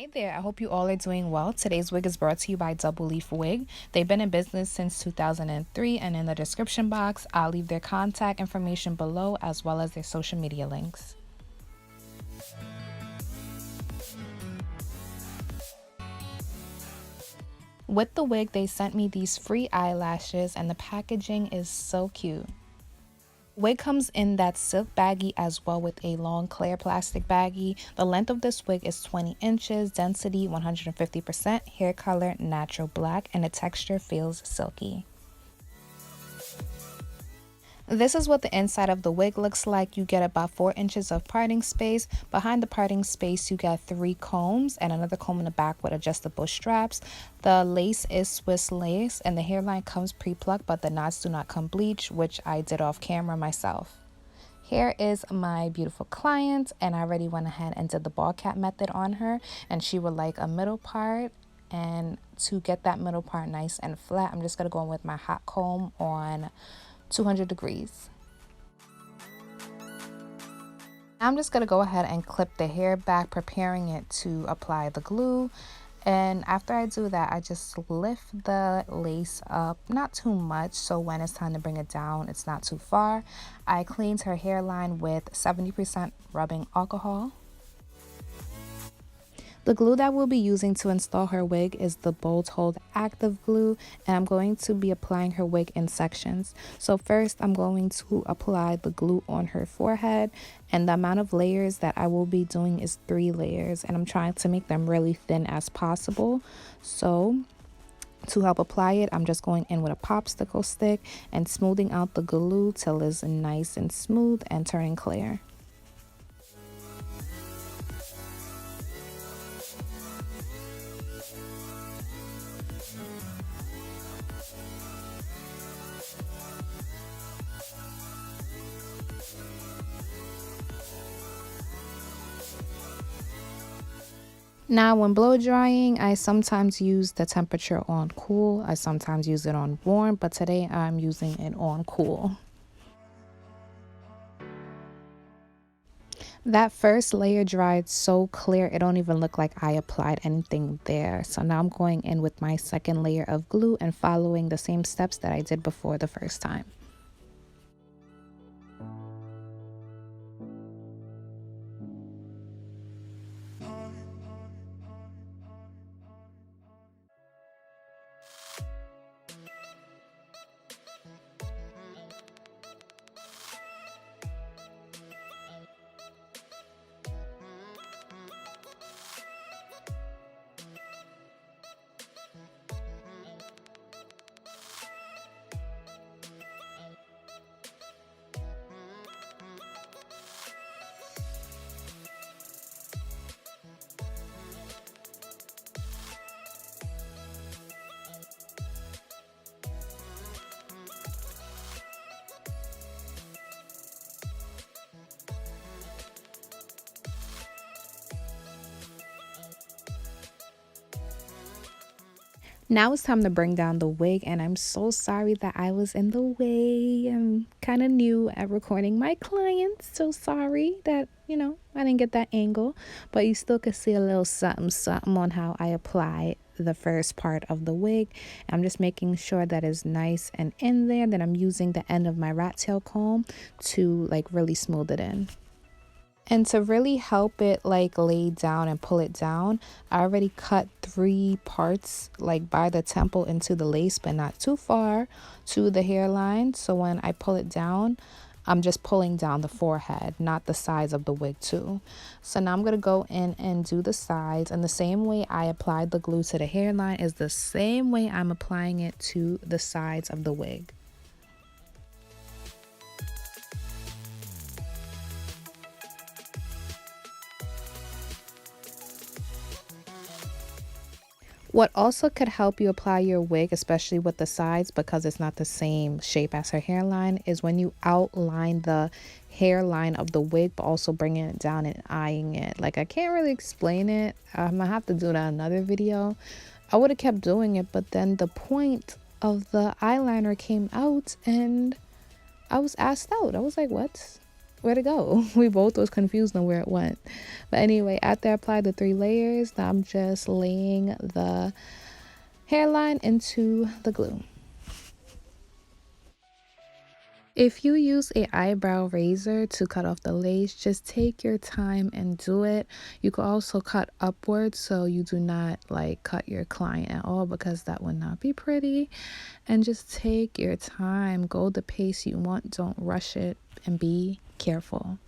Hey there, I hope you all are doing well. Today's wig is brought to you by Double Leaf Wig. They've been in business since 2003, and in the description box, I'll leave their contact information below as well as their social media links. With the wig, they sent me these free eyelashes, and the packaging is so cute. Wig comes in that silk baggie as well with a long clear plastic baggie. The length of this wig is 20 inches, density 150%, hair color natural black, and the texture feels silky. This is what the inside of the wig looks like. You get about 4 inches of parting space. Behind the parting space, you get 3 combs and another comb in the back with adjustable straps. The lace is Swiss lace and the hairline comes pre-plucked, but the knots do not come bleached, which I did off camera myself. Here is my beautiful client, and I already went ahead and did the ball cap method on her, and she would like a middle part. And to get that middle part nice and flat, I'm just going to go in with my hot comb on 200 degrees. I'm just going to go ahead and clip the hair back, preparing it to apply the glue. And after I do that, I just lift the lace up, not too much, so when it's time to bring it down, it's not too far. I cleaned her hairline with 70% rubbing alcohol. The glue that we'll be using to install her wig is the Bold Hold Active Glue, and I'm going to be applying her wig in sections. So first, I'm going to apply the glue on her forehead, and the amount of layers that I will be doing is 3 layers, and I'm trying to make them really thin as possible. So to help apply it, I'm just going in with a popsicle stick and smoothing out the glue till it's nice and smooth and turning clear. Now, when blow drying, I sometimes use the temperature on cool. I sometimes use it on warm, but today I'm using it on cool. That first layer dried so clear, it don't even look like I applied anything there. So now I'm going in with my second layer of glue and following the same steps that I did before the first time. Now it's time to bring down the wig, and I'm so sorry that I was in the way. I'm kind of new at recording my clients, so sorry that, I didn't get that angle, but you still can see a little something on how I apply the first part of the wig. I'm just making sure that it's nice and in there. Then I'm using the end of my rat tail comb to really smooth it in. And to really help it lay down and pull it down, I already cut 3 parts by the temple into the lace, but not too far to the hairline. So when I pull it down, I'm just pulling down the forehead, not the sides of the wig too. So now I'm going to go in and do the sides. And the same way I applied the glue to the hairline is the same way I'm applying it to the sides of the wig. What also could help you apply your wig, especially with the sides, because it's not the same shape as her hairline, is when you outline the hairline of the wig, but also bringing it down and eyeing it. I can't really explain it. I'm gonna have to do that in another video. I would have kept doing it, but then the point of the eyeliner came out and I was asked out. I was like, what? where'd it go? We both was confused on where it went. But anyway, after I applied the 3 layers, now I'm just laying the hairline into the glue. If you use a eyebrow razor to cut off the lace, just take your time and do it. You could also cut upwards so you do not like cut your client at all, because that would not be pretty. And just take your time, go the pace you want, don't rush it, and be careful.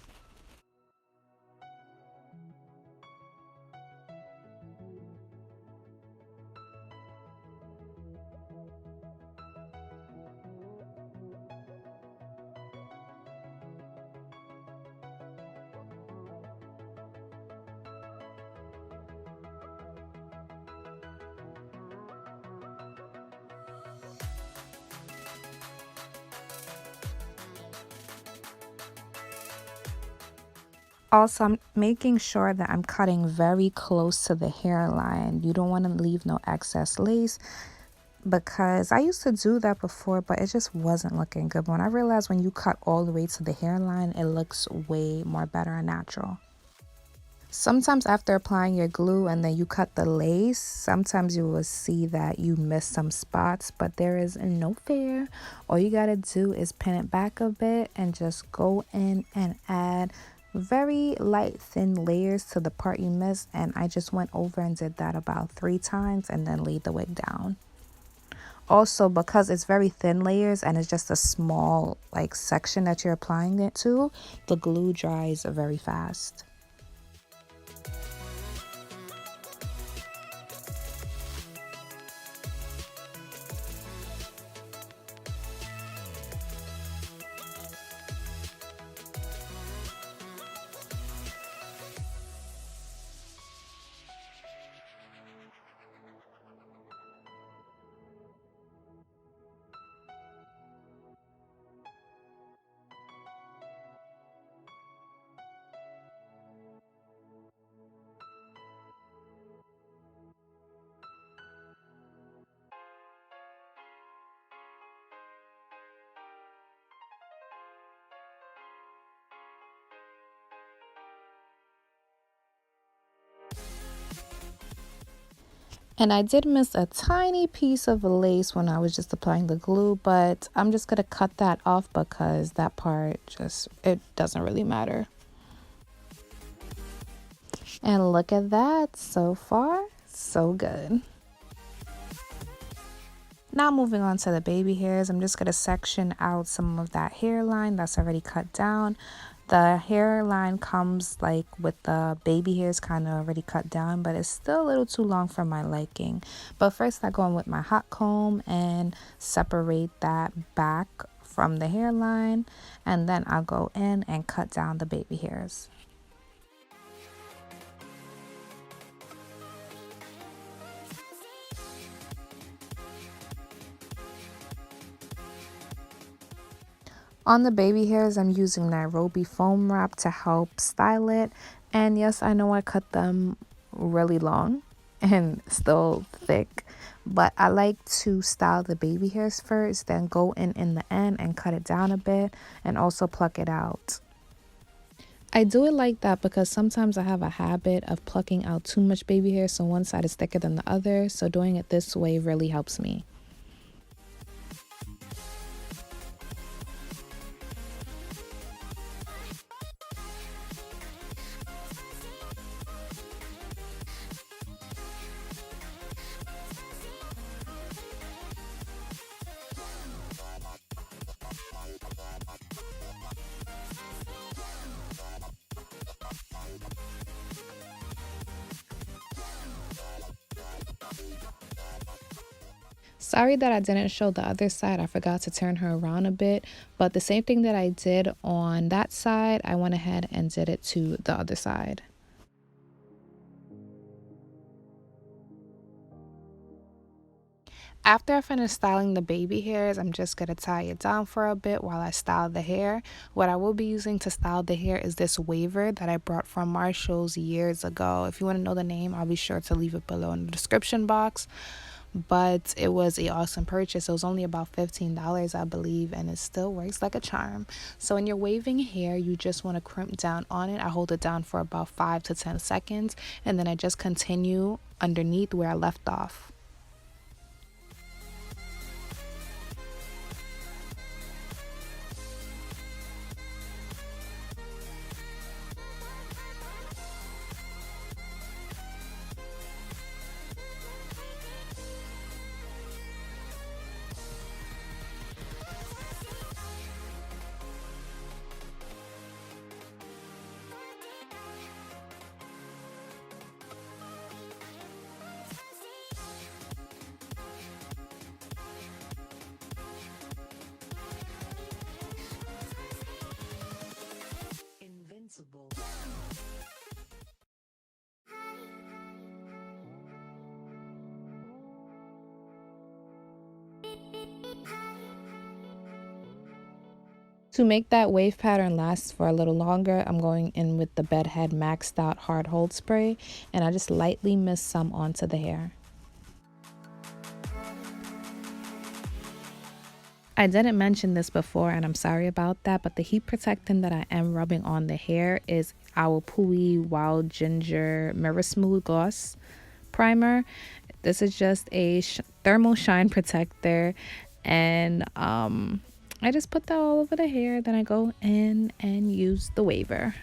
Also, I'm making sure that I'm cutting very close to the hairline. You don't want to leave no excess lace, because I used to do that before, but it just wasn't looking good. But when I realized when you cut all the way to the hairline, it looks way more better and natural. Sometimes after applying your glue and then you cut the lace, sometimes you will see that you missed some spots, but there is no fear. All you gotta do is pin it back a bit and just go in and add very light thin layers to the part you missed. And I just went over and did that about 3 times and then laid the wig down. Also, because it's very thin layers and it's just a small like section that you're applying it to, the glue dries very fast. And I did miss a tiny piece of lace when I was just applying the glue, but I'm just going to cut that off because that part it doesn't really matter. And look at that. So far, so good. Now moving on to the baby hairs, I'm just going to section out some of that hairline that's already cut down. The hairline comes like with the baby hairs kind of already cut down, but it's still a little too long for my liking. But first I go in with my hot comb and separate that back from the hairline, and then I'll go in and cut down the baby hairs. On the baby hairs, I'm using Nairobi foam wrap to help style it. And yes, I know I cut them really long and still thick, but I like to style the baby hairs first, then go in the end and cut it down a bit and also pluck it out. I do it like that because sometimes I have a habit of plucking out too much baby hair, so one side is thicker than the other. So doing it this way really helps me. Sorry that I didn't show the other side. I forgot to turn her around a bit, but the same thing that I did on that side, I went ahead and did it to the other side. After I finish styling the baby hairs, I'm just going to tie it down for a bit while I style the hair. What I will be using to style the hair is this waver that I brought from Marshall's years ago. If you want to know the name, I'll be sure to leave it below in the description box. but it was a awesome purchase. It was only about $15, I believe, and it still works like a charm. So when you're waving hair, you just want to crimp down on it. I hold it down for about 5 to 10 seconds, and then I just continue underneath where I left off. Invincible. To make that wave pattern last for a little longer, I'm going in with the Bedhead Maxed Out Hard Hold Spray, and I just lightly mist some onto the hair. I didn't mention this before, and I'm sorry about that, but the heat protectant that I am rubbing on the hair is our Pui Wild Ginger Mirror Smooth Gloss Primer. This is just a thermal shine protector, and I just put that all over the hair. Then I go in and use the waver.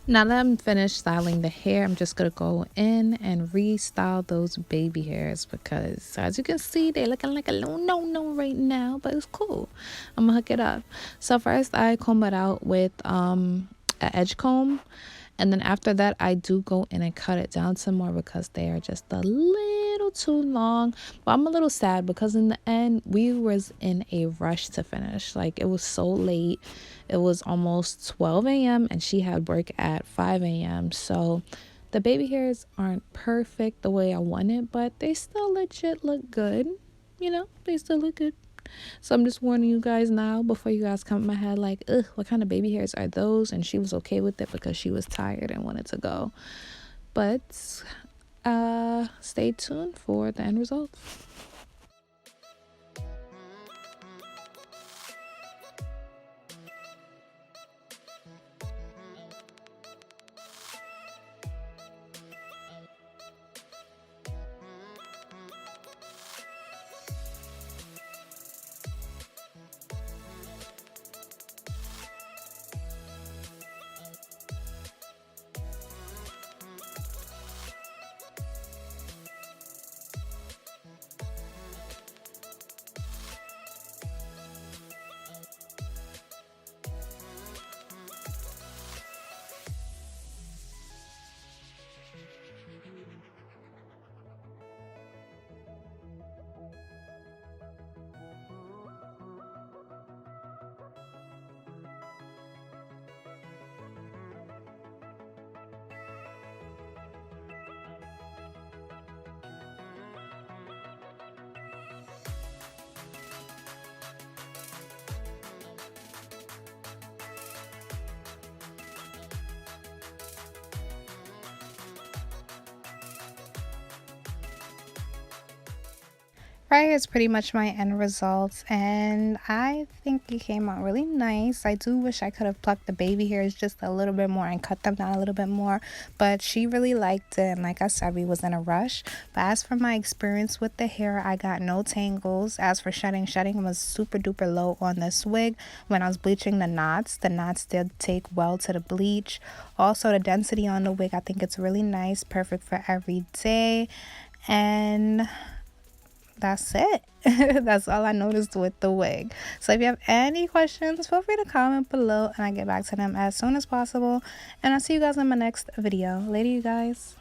Now that I'm finished styling the hair, I'm just going to go in and restyle those baby hairs because as you can see, they're looking like a little no-no right now, but it's cool. I'm going to hook it up. So first I comb it out with an edge comb, and then after that I do go in and cut it down some more because they are just a little too long. But I'm a little sad because in the end we was in a rush to finish. Like, it was so late. It was almost 12 a.m. and she had work at 5 a.m. So the baby hairs aren't perfect the way I want it, but they still legit look good. You know, they still look good. So I'm just warning you guys now before you guys come in my head like, ugh, what kind of baby hairs are those? And she was okay with it because she was tired and wanted to go. But stay tuned for the end result. Right here is pretty much my end result, and I think it came out really nice. I do wish I could have plucked the baby hairs just a little bit more and cut them down a little bit more, but she really liked it, and like I said, we was in a rush. But as for my experience with the hair, I got no tangles. As for shedding was super duper low on this wig. When I was bleaching the knots did take well to the bleach. Also, the density on the wig, I think it's really nice, perfect for every day. And that's it. That's all I noticed with the wig. So if you have any questions, feel free to comment below and I'll get back to them as soon as possible. And I'll see you guys in my next video. Later, you guys.